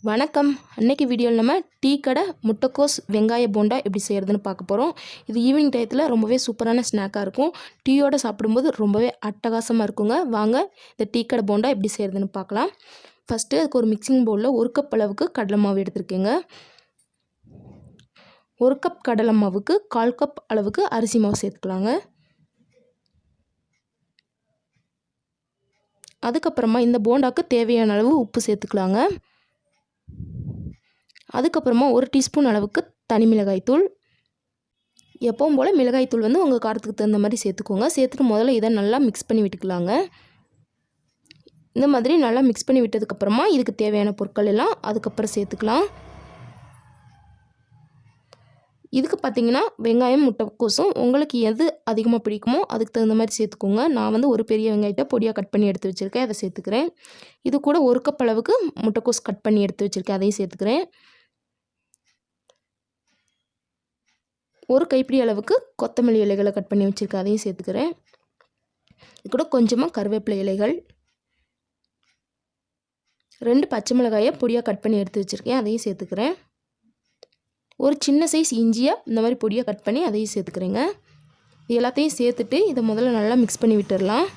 வணக்கம். அன்னைக்கு வீடியோவில் நம்ம டீ கடை முட்டைக்கோஸ் வெங்காய போண்டா எப்படி செய்கிறதுன்னு பார்க்க போகிறோம். இது ஈவினிங் டயத்தில் ரொம்பவே சூப்பரான ஸ்நாக்காக இருக்கும். டீயோடு சாப்பிடும்போது ரொம்பவே அட்டகாசமாக இருக்குங்க. வாங்க இந்த டீ கடை போண்டா எப்படி செய்கிறதுன்னு பார்க்கலாம். ஃபஸ்ட்டு அதுக்கு ஒரு மிக்சிங் பவுலில் 1 கப் அளவுக்கு கடலை மாவு எடுத்துருக்கேங்க. 1 கப் கடலை மாவுக்கு 1/4 கப் அளவுக்கு அரிசி மாவு சேர்த்துக்கலாங்க. அதுக்கப்புறமா இந்த போண்டாக்கு தேவையான அளவு உப்பு சேர்த்துக்கலாங்க. அதுக்கப்புறமா 1 டீஸ்பூன் அளவுக்கு தனி மிளகாய்த்தூள். எப்பவும் போல் மிளகாய்த்தூள் உங்கள் காரத்துக்கு தகுந்த மாதிரி சேர்த்துக்கோங்க. சேர்த்துட்டு முதல்ல இதை நல்லா மிக்ஸ் பண்ணி விட்டுக்கலாங்க. இந்த மாதிரி நல்லா மிக்ஸ் பண்ணி விட்டதுக்கப்புறமா இதுக்கு தேவையான பொருட்கள் எல்லாம் அதுக்கப்புறம் சேர்த்துக்கலாம். இதுக்கு பார்த்திங்கன்னா வெங்காயம் முட்டைக்கோசும் உங்களுக்கு எது அதிகமாக பிடிக்குமோ அதுக்கு தகுந்த மாதிரி சேர்த்துக்கோங்க. நான் ஒரு பெரிய வெங்காயத்தை பொடியாக கட் பண்ணி எடுத்து வச்சுருக்கேன், அதை சேர்த்துக்கிறேன். இது கூட 1 கப் அளவுக்கு முட்டைக்கோஸ் கட் பண்ணி எடுத்து வச்சுருக்கேன், அதையும் சேர்த்துக்கிறேன். 1 கைப்பிடி அளவுக்கு கொத்தமல்லி இலைகளை கட் பண்ணி வச்சுருக்கேன், அதையும் சேர்த்துக்கிறேன். இது கூட கொஞ்சமாக கருவேப்பிலை இலைகள், 2 பச்சை மிளகாயை பொடியாக கட் பண்ணி எடுத்து வச்சுருக்கேன், அதையும் சேர்த்துக்கிறேன். ஒரு சின்ன சைஸ் இஞ்சியை இந்த மாதிரி பொடியாக கட் பண்ணி அதையும் சேர்த்துக்கிறேங்க. இது எல்லாத்தையும் சேர்த்துட்டு இதை முதல்ல நல்லா மிக்ஸ் பண்ணி விட்டுடலாம்.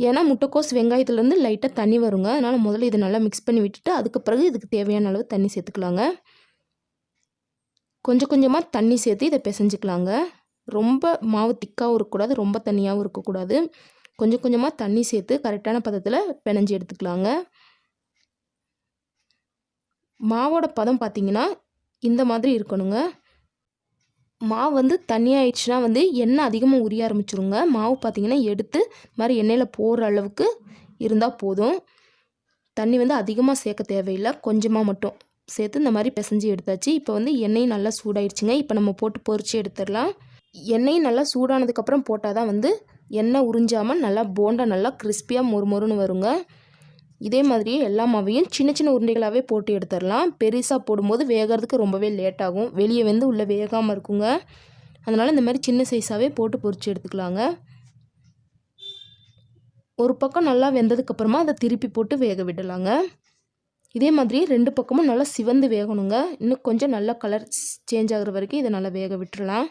ஏன்னா முட்டைக்கோஸ் வெங்காயத்துலேருந்து லைட்டாக தண்ணி வருங்க. அதனால் முதல்ல இதை நல்லா மிக்ஸ் பண்ணி விட்டுட்டு அதுக்கு பிறகு இதுக்கு தேவையான அளவு தண்ணி சேர்த்துக்கலாங்க. கொஞ்சம் கொஞ்சமாக தண்ணி சேர்த்து இதை பிசைஞ்சிக்கலாங்க. ரொம்ப மாவு திக்காகவும் இருக்கக்கூடாது, ரொம்ப தண்ணியாகவும் இருக்கக்கூடாது. கொஞ்சம் கொஞ்சமாக தண்ணி சேர்த்து கரெக்டான பதத்தில் பிணைஞ்சி எடுத்துக்கலாங்க. மாவோட பதம் பார்த்திங்கன்னா இந்த மாதிரி இருக்கணுங்க. மாவு தண்ணியாகிடுச்சுன்னா எண்ணெய் அதிகமாக உரிய ஆரம்பிச்சிருங்க. மாவு பார்த்திங்கன்னா எடுத்து மாதிரி எண்ணெயில் போடுற அளவுக்கு இருந்தால் போதும். தண்ணி அதிகமாக சேர்க்க தேவையில்லை, கொஞ்சமாக மட்டும் சேர்த்து இந்த மாதிரி பிசைஞ்சு எடுத்தாச்சு. இப்போ எண்ணெயும் நல்லா சூடாயிடுச்சுங்க. இப்போ நம்ம போட்டு பொரிச்சு எடுத்துடலாம். எண்ணெயும் நல்லா சூடானதுக்கப்புறம் போட்டால் தான் எண்ணெய் உறிஞ்சாமல் நல்லா போண்டா நல்லா கிறிஸ்பியாக மொறுமொறுன்னு வருங்க. இதே மாதிரியே எல்லா மாவையும் சின்ன சின்ன உருண்டைகளாகவே போட்டு எடுத்துடலாம். பெருசாக போடும்போது வேகிறதுக்கு ரொம்பவே லேட் ஆகும், வெளியே உள்ளே வேகாமல் இருக்குங்க. அதனால் இந்த மாதிரி சின்ன சைஸாகவே போட்டு பொரிச்சு எடுத்துக்கலாங்க. ஒரு பக்கம் நல்லா வெந்ததுக்கப்புறமா அதை திருப்பி போட்டு வேக விடலாங்க. இதே மாதிரி 2 பக்கமும் நல்லா சிவந்து வேகணுங்க. இன்னும் கொஞ்சம் நல்லா கலர் சேஞ்ச் ஆகிற வரைக்கும் இதை நல்லா வேக விட்டுறலாம்.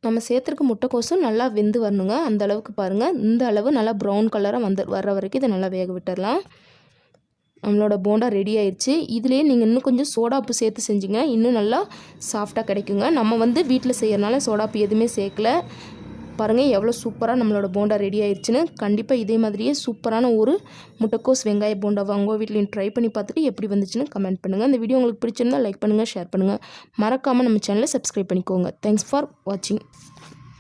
நம்ம சேர்த்துருக்க முட்டைக்கோசும் நல்லா வெந்து வரணுங்க. அந்த அளவுக்கு பாருங்கள், இந்த அளவு நல்லா ப்ரௌன் கலராக வர்ற வரைக்கும் இதை நல்லா வேக விட்டுடலாம். நம்மளோட போண்டா ரெடி ஆயிடுச்சு. இதுலேயே நீங்கள் இன்னும் கொஞ்சம் சோடாப்பு சேர்த்து செஞ்சிங்க, இன்னும் நல்லா சாஃப்டாக கிடைக்குங்க. நம்ம வீட்டில் செய்கிறனால சோடாப்பு எதுவுமே சேர்க்கல. பாருங்கள் எவ்வளோ சூப்பராக நம்மளோட போண்டா ரெடி ஆயிடுச்சுன்னு. கண்டிப்பாக இதே மாதிரியே சூப்பரான ஒரு முட்டைக்கோஸ் வெங்காய போண்டாவை உங்கள் வீட்லையும் ட்ரை பண்ணி பார்த்துட்டு எப்படி வந்துச்சுன்னு கமெண்ட் பண்ணுங்கள். இந்த வீடியோ உங்களுக்கு பிடிச்சிருந்தால் லைக் பண்ணுங்கள், ஷேர் பண்ணுங்கள். மறக்காமல் நம்ம சேனலை சப்ஸ்கிரைப் பண்ணிக்கோங்க. தேங்க்ஸ் ஃபார் வாட்சிங்.